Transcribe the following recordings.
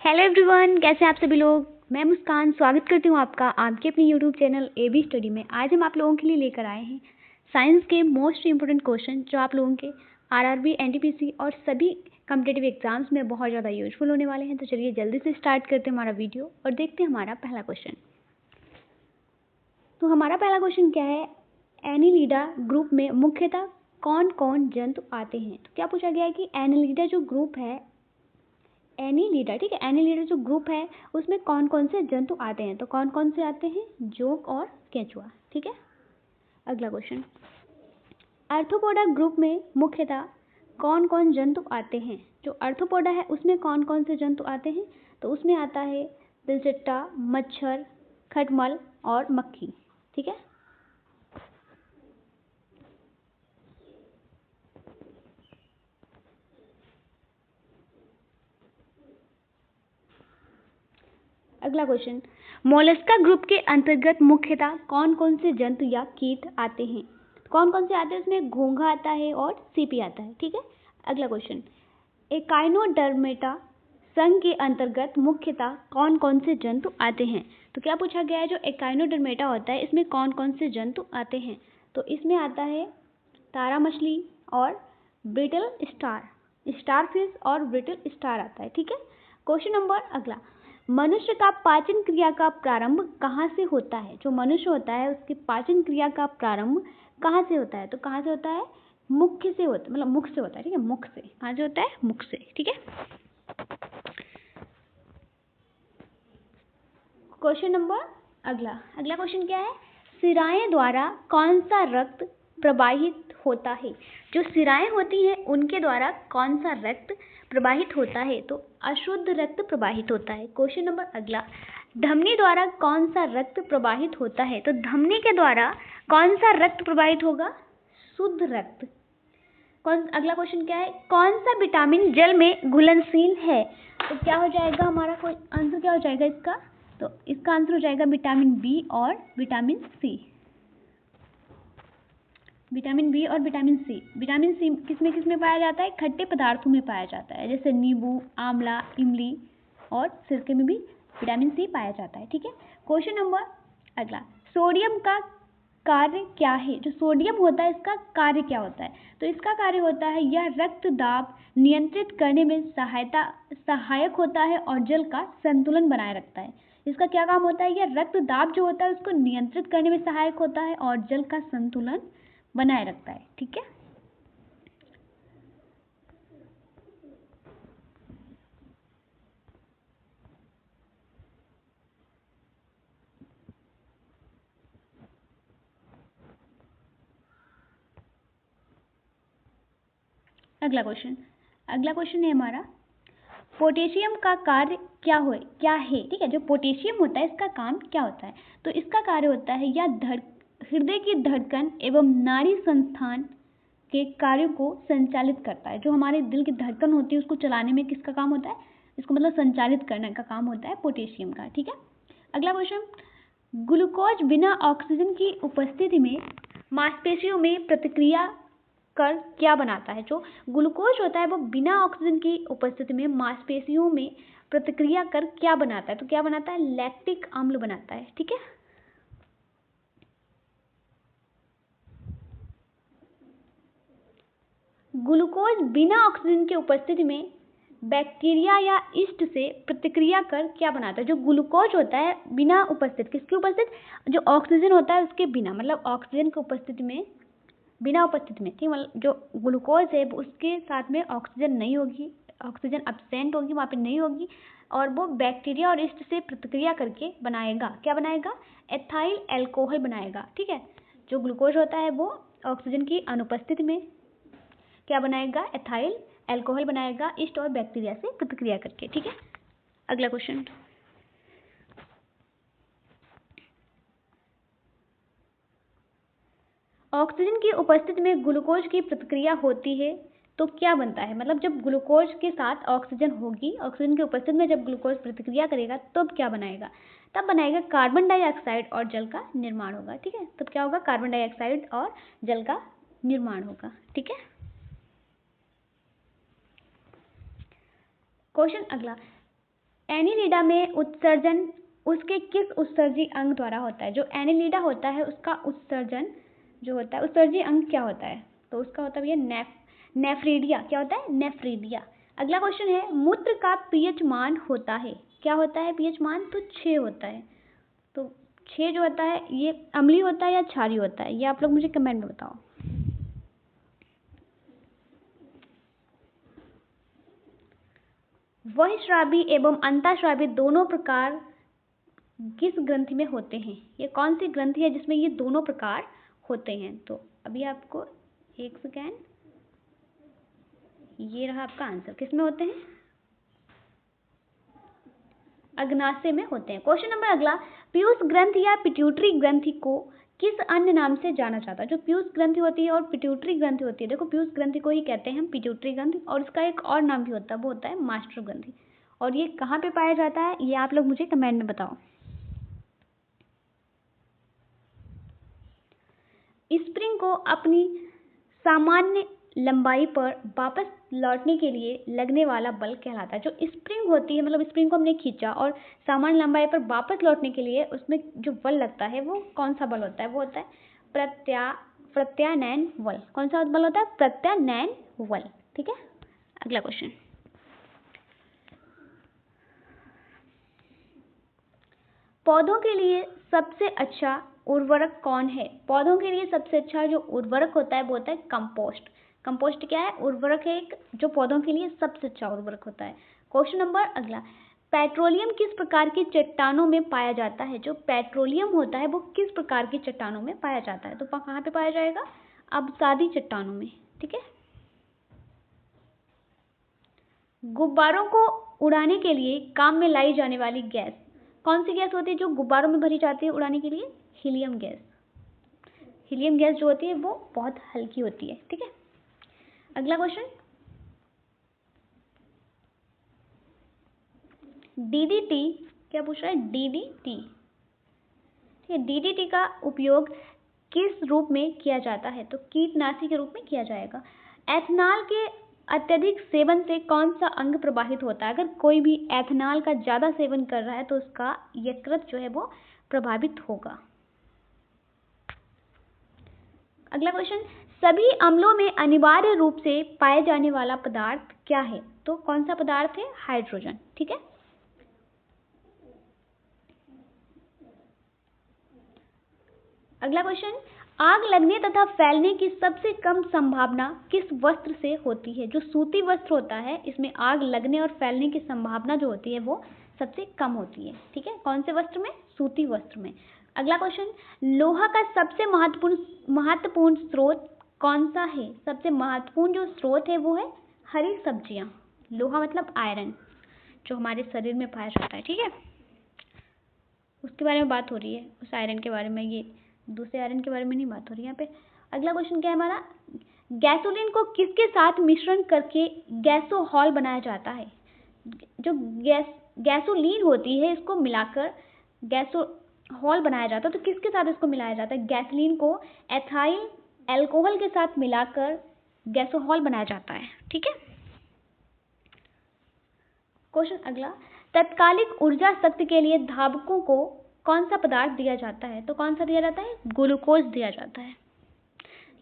Hello everyone, कैसे हैं आप सभी लोग। मैं मुस्कान स्वागत करती हूँ आपका आपके अपनी यूट्यूब चैनल AB स्टडी में। आज हम आप लोगों के लिए लेकर आए हैं साइंस के मोस्ट इंपोर्टेंट क्वेश्चन जो आप लोगों के RRB NTPC और सभी कॉम्पिटिटिव एग्जाम्स में बहुत ज़्यादा यूजफुल होने वाले हैं। तो चलिए जल्दी से स्टार्ट करते हैं हमारा वीडियो और देखते हैं हमारा पहला क्वेश्चन। तो हमारा पहला क्वेश्चन क्या है, एनिलिडा ग्रुप में मुख्यतः कौन कौन जंतु आते हैं। तो क्या पूछा गया है कि एनिलिडा जो ग्रुप है, एनिलिडा, ठीक है, एनिलिडा जो ग्रुप है उसमें कौन कौन से जंतु आते हैं। तो कौन कौन से आते हैं, जोंक और केंचुआ, ठीक है। अगला क्वेश्चन, आर्थ्रोपोडा ग्रुप में मुख्यतः कौन कौन जंतु आते हैं। जो आर्थ्रोपोडा है उसमें कौन कौन से जंतु आते हैं। तो उसमें आता है तिलचट्टा, मच्छर, खटमल और मक्खी, ठीक है। अगला क्वेश्चन, मोलस्का ग्रुप के अंतर्गत मुख्यतः कौन कौन से जंतु या कीट आते हैं। कौन कौन से आते हैं, उसमें घोंघा आता है और सीपी आता है, ठीक है। अगला क्वेश्चन, एकाइनोडर्मेटा संघ के अंतर्गत मुख्यतः कौन कौन से जंतु आते हैं। तो क्या पूछा गया है, जो एकाइनोडर्मेटा होता है इसमें कौन कौन से जंतु आते हैं। तो इसमें आता है तारा मछली और ब्रिटल स्टारफिश और ब्रिटल स्टार आता है, ठीक है। क्वेश्चन नंबर अगला, मनुष्य का पाचन क्रिया का प्रारंभ कहाँ से होता है। जो मनुष्य होता है उसकी पाचन क्रिया का प्रारंभ कहाँ से होता है। तो कहाँ से होता है, मुख से होता है, मतलब मुख से होता है, ठीक है। मुख से, कहाँ से होता है, मुख से, ठीक है। क्वेश्चन नंबर अगला क्वेश्चन क्या है, सिराएं द्वारा कौन सा रक्त प्रवाहित होता है। जो सिराएं होती हैं उनके द्वारा कौन सा रक्त प्रवाहित होता है। तो अशुद्ध रक्त प्रवाहित होता है। क्वेश्चन नंबर अगला, धमनी द्वारा कौन सा रक्त प्रवाहित होता है। तो धमनी के द्वारा कौन सा रक्त प्रवाहित होगा, शुद्ध रक्त। अगला क्वेश्चन क्या है, कौन सा विटामिन जल में घुलनशील है। तो क्या हो जाएगा हमारा आंसर, क्या हो जाएगा इसका। तो इसका आंसर हो जाएगा विटामिन बी और विटामिन सी। विटामिन बी और विटामिन सी। विटामिन सी किसमें किसमें पाया जाता है, खट्टे पदार्थों में पाया जाता है, जैसे नींबू, आंवला, इमली और सिरके में भी विटामिन सी पाया जाता है, ठीक है। क्वेश्चन नंबर अगला, सोडियम का कार्य क्या है। जो सोडियम होता है इसका कार्य क्या होता है। तो इसका कार्य होता है यह रक्त दाब नियंत्रित करने में सहायक होता है और जल का संतुलन बनाए रखता है। इसका क्या काम होता है, यह रक्त दाब जो होता है उसको नियंत्रित करने में सहायक होता है और जल का संतुलन बनाए रखता है, ठीक है। अगला क्वेश्चन है हमारा, पोटेशियम का कार्य क्या है, ठीक है। जो पोटेशियम होता है इसका काम क्या होता है। तो इसका कार्य होता है यह हृदय की धड़कन एवं नाड़ी संस्थान के कार्यों को संचालित करता है। जो हमारे दिल की धड़कन होती है उसको चलाने में किसका काम होता है, इसको मतलब संचालित करने का काम होता है पोटेशियम का, ठीक है। अगला क्वेश्चन, ग्लूकोज बिना ऑक्सीजन की उपस्थिति में मांसपेशियों में प्रतिक्रिया कर क्या बनाता है। जो ग्लूकोज होता है वो बिना ऑक्सीजन की उपस्थिति में मांसपेशियों में प्रतिक्रिया कर क्या बनाता है। तो क्या बनाता है, लैक्टिक अम्ल बनाता है, ठीक है। ग्लूकोज बिना ऑक्सीजन की उपस्थिति में बैक्टीरिया या ईस्ट से प्रतिक्रिया कर क्या बनाता है। जो ग्लूकोज होता है बिना उपस्थित, किसकी उपस्थित, जो ऑक्सीजन होता है उसके बिना, मतलब ऑक्सीजन की उपस्थिति में, बिना उपस्थिति में, ठीक, मतलब जो ग्लूकोज है उसके साथ में ऑक्सीजन नहीं होगी, ऑक्सीजन अब्सेंट होगी, वहाँ पे नहीं होगी, और वो बैक्टीरिया और ईस्ट से प्रतिक्रिया करके बनाएगा, क्या बनाएगा, एथाइल अल्कोहल बनाएगा, ठीक है। जो ग्लूकोज होता है वो ऑक्सीजन की अनुपस्थिति में क्या बनाएगा, एथाइल अल्कोहल बनाएगा, ईस्ट और बैक्टीरिया से प्रतिक्रिया करके, ठीक है। अगला क्वेश्चन, ऑक्सीजन की उपस्थिति में ग्लूकोज की प्रतिक्रिया होती है तो क्या बनता है। मतलब जब ग्लूकोज के साथ ऑक्सीजन होगी, ऑक्सीजन की उपस्थिति में जब ग्लूकोज प्रतिक्रिया करेगा तब क्या बनाएगा, तब बनाएगा कार्बन डाइऑक्साइड और जल का निर्माण होगा, ठीक है। तब क्या होगा, कार्बन डाइऑक्साइड और जल का निर्माण होगा, ठीक है। क्वेश्चन अगला, एनिलिडा में उत्सर्जन उसके किस उत्सर्जी अंग द्वारा होता है? जो एनिलिडा होता है उसका उत्सर्जन जो होता है, उत्सर्जी अंग क्या होता है? तो उसका होता है ये नेफ्रीडिया। क्या होता है? नेफ्रीडिया। अगला क्वेश्चन है, मूत्र का पीएच मान होता है, क्या होता है पीएच मान? तो 6 होता है। तो 6 जो होता है ये अम्लीय होता है या क्षारीय होता है? ये आप लोग मुझे कमेंट में बताओ। बहिःस्रावी एवं अंतःस्रावी दोनों प्रकार किस ग्रंथि में होते हैं? ये कौन सी ग्रंथि है जिसमें ये दोनों प्रकार होते हैं? तो अभी आपको एक सेकेंड, ये रहा आपका आंसर। किस में होते हैं? अग्नाशय में होते हैं। क्वेश्चन नंबर अगला, पीयूष ग्रंथि या पिट्यूटरी ग्रंथि को किस अन्य नाम से जाना जाता है? जो पीयूष ग्रंथि होती है और पिट्यूटरी ग्रंथि होती है, देखो पीयूष ग्रंथि को ही कहते हैं हम पिट्यूटरी ग्रंथि, और इसका एक और नाम भी होता है, वो होता है मास्टर ग्रंथि। और ये कहाँ पे पाया जाता है ये आप लोग मुझे कमेंट में बताओ। स्प्रिंग को अपनी सामान्य लंबाई पर वापस लौटने के लिए लगने वाला बल कहलाता है। जो स्प्रिंग होती है, मतलब स्प्रिंग को हमने खींचा और सामान्य लंबाई पर वापस लौटने के लिए उसमें जो बल लगता है वो कौन सा बल होता है? वो होता है प्रत्यानयन बल। कौन सा बल होता है? प्रत्यानयन बल। ठीक है, अगला क्वेश्चन, पौधों के लिए सबसे अच्छा उर्वरक कौन है? पौधों के लिए सबसे अच्छा जो उर्वरक होता है वो होता है कंपोस्ट। कंपोस्ट क्या है? उर्वरक है एक, जो पौधों के लिए सबसे अच्छा उर्वरक होता है। क्वेश्चन नंबर अगला, पेट्रोलियम किस प्रकार की चट्टानों में पाया जाता है? जो पेट्रोलियम होता है वो किस प्रकार की चट्टानों में पाया जाता है? तो कहाँ पे पाया जाएगा? अवसादी चट्टानों में। ठीक है, गुब्बारों को उड़ाने के लिए काम में लाई जाने वाली गैस कौन सी गैस होती है जो गुब्बारों में भरी जाती है उड़ाने के लिए? Helium gas. हीलियम गैस जो होती है वो बहुत हल्की होती है। ठीक है, अगला क्वेश्चन, डीडीटी क्या पूछ रहा है? डीडीटी। ठीक है, डीडीटी का उपयोग किस रूप में किया जाता है? तो कीटनाशी के रूप में किया जाएगा। एथनॉल के अत्यधिक सेवन से कौन सा अंग प्रभावित होता है? अगर कोई भी एथनॉल का ज्यादा सेवन कर रहा है तो उसका यकृत जो है वो प्रभावित होगा। अगला क्वेश्चन, सभी अम्लों में अनिवार्य रूप से पाए जाने वाला पदार्थ क्या है? तो कौन सा पदार्थ है? हाइड्रोजन। ठीक है, अगला क्वेश्चन, आग लगने तथा फैलने की सबसे कम संभावना किस वस्त्र से होती है? जो सूती वस्त्र होता है इसमें आग लगने और फैलने की संभावना जो होती है वो सबसे कम होती है। ठीक है, कौन से वस्त्र में? सूती वस्त्र में। अगला क्वेश्चन, लोहा का सबसे महत्वपूर्ण स्रोत कौन सा है? सबसे महत्वपूर्ण जो स्रोत है वो है हरी सब्जियां। लोहा मतलब आयरन, जो हमारे शरीर में पाया जाता है। ठीक है, उसके बारे में बात हो रही है, उस आयरन के बारे में, ये दूसरे आयरन के बारे में नहीं बात हो रही है यहाँ पे। अगला क्वेश्चन क्या है हमारा? गैसोलीन को किसके साथ मिश्रण करके गैसोहॉल बनाया जाता है? जो गैसोलीन होती है इसको मिलाकर गैसोहॉल बनाया जाता है। तो किसके साथ इसको मिलाया जाता है? गैसोलीन को एथाइल एल्कोहल के साथ मिलाकर गैसोहॉल बनाया जाता है। ठीक है, क्वेश्चन अगला, तत्कालिक ऊर्जा शक्ति के लिए धावकों को कौन सा पदार्थ दिया जाता है? तो कौन सा दिया जाता है? ग्लूकोज दिया जाता है।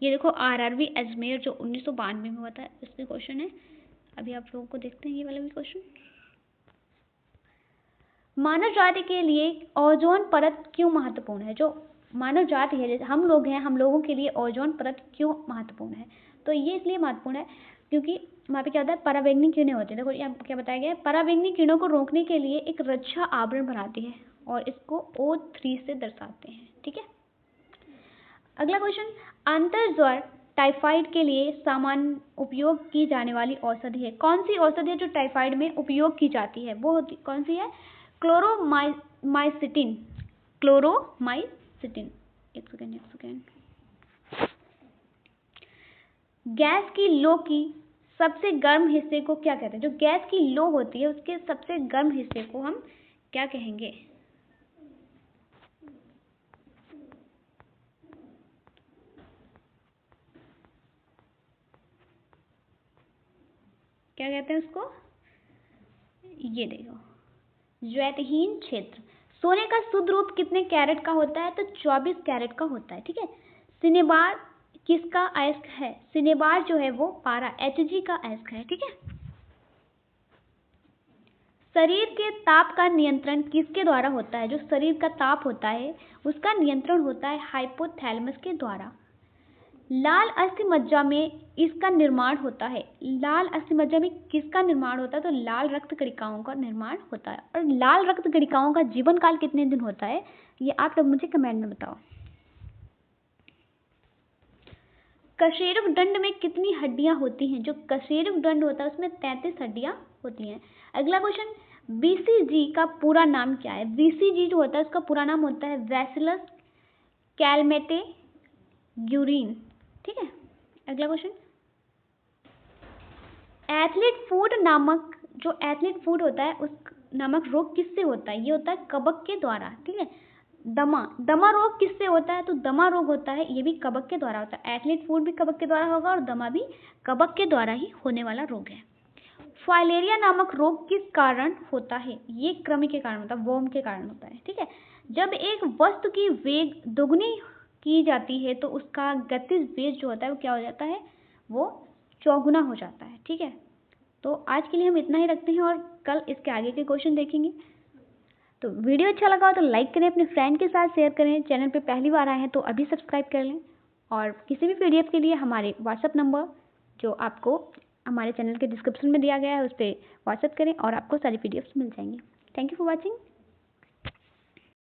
ये देखो आरआरबी अजमेर जो 1992 में हुआ था, इसमें क्वेश्चन है। अभी आप लोगों को देखते हैं ये वाला भी क्वेश्चन। मानव जाति के लिए ओजोन परत क्यों महत्वपूर्ण है? जो मानव जाति है, हम लोग हैं, हम लोगों के लिए ओजोन परत क्यों महत्वपूर्ण है? तो ये इसलिए महत्वपूर्ण है क्योंकि वहाँ पे क्या होता है? पराबैंगनी किरणें होती है। देखो यहाँ क्या बताया गया है? पराबैंगनी किरणों को रोकने के लिए एक रक्षा आवरण बनाती है और इसको O3 से दर्शाते हैं। ठीक है, अगला क्वेश्चन, अंतर्ज्वर टाइफाइड के लिए सामान्य उपयोग की जाने वाली औषधि है? कौन सी औषधि है जो टाइफाइड में उपयोग की जाती है? वो कौन सी है? क्लोरोमाइसिटिन। क्लोरोमाइसिटिन। एक सेकेंड। गैस की लो की सबसे गर्म हिस्से को क्या कहते हैं? जो गैस की लो होती है उसके सबसे गर्म हिस्से को हम क्या कहेंगे? क्या कहते हैं उसको? ये देखो, ज्योतिहीन क्षेत्र। सोने का शुद्ध रूप कितने कैरेट का होता है? तो 24 कैरेट का होता है। ठीक है। सिनेबार किसका अयस्क है? सिनेबार जो है वो पारा Hg का अयस्क है। ठीक है। शरीर के ताप का नियंत्रण किसके द्वारा होता है? जो शरीर का ताप होता है उसका नियंत्रण होता है हाइपोथैलेमस के द्वारा। लाल अस्थि मज्जा में इसका निर्माण होता है। लाल अस्थि मज्जा में किसका निर्माण होता है? तो लाल रक्त कणिकाओं का निर्माण होता है। और लाल रक्त कणिकाओं का जीवन काल कितने दिन होता है? ये आप लोग मुझे कमेंट में बताओ। कशेरुक दंड में कितनी हड्डियां होती हैं? जो कशेरुक दंड होता है उसमें 33 हड्डियां होती हैं। अगला क्वेश्चन, बीसीजी का पूरा नाम क्या है? बीसीजी जो होता है उसका पूरा नाम होता है बैसिलस कैलमेटे-ग्यूरिन। ठीक है। अगला क्वेश्चन, एथलीट फूट नामक जो एथलीट फूट होता है उस नामक रोग किससे होता है? ये होता है कबक के द्वारा। ठीक है। दमा रोग किससे होता है? तो दमा रोग होता है, ये भी कबक के द्वारा होता है। एथलीट फूट भी कबक के द्वारा होगा और दमा भी कबक के द्वारा ही होने वाला रोग है। फाइलेरिया नामक रोग किस कारण होता है? ये कृमि के कारण होता है, वर्म के कारण होता है। ठीक है। जब एक वस्तु की वेग दोगुनी की जाती है तो उसका गतिज वेग जो होता है वो क्या हो जाता है? वो चौगुना हो जाता है। ठीक है। तो आज के लिए हम इतना ही रखते हैं और कल इसके आगे के क्वेश्चन देखेंगे। तो वीडियो अच्छा लगा हो तो लाइक करें, अपने फ्रेंड के साथ शेयर करें। चैनल पे पहली बार आए हैं तो अभी सब्सक्राइब कर लें। और किसी भी पीडीएफ के लिए हमारे व्हाट्सएप नंबर जो आपको हमारे चैनल के डिस्क्रिप्शन में दिया गया है उस पर व्हाट्सएप करें और आपको सारी पीडीएफ्स मिल जाएंगी। Thank you for watching.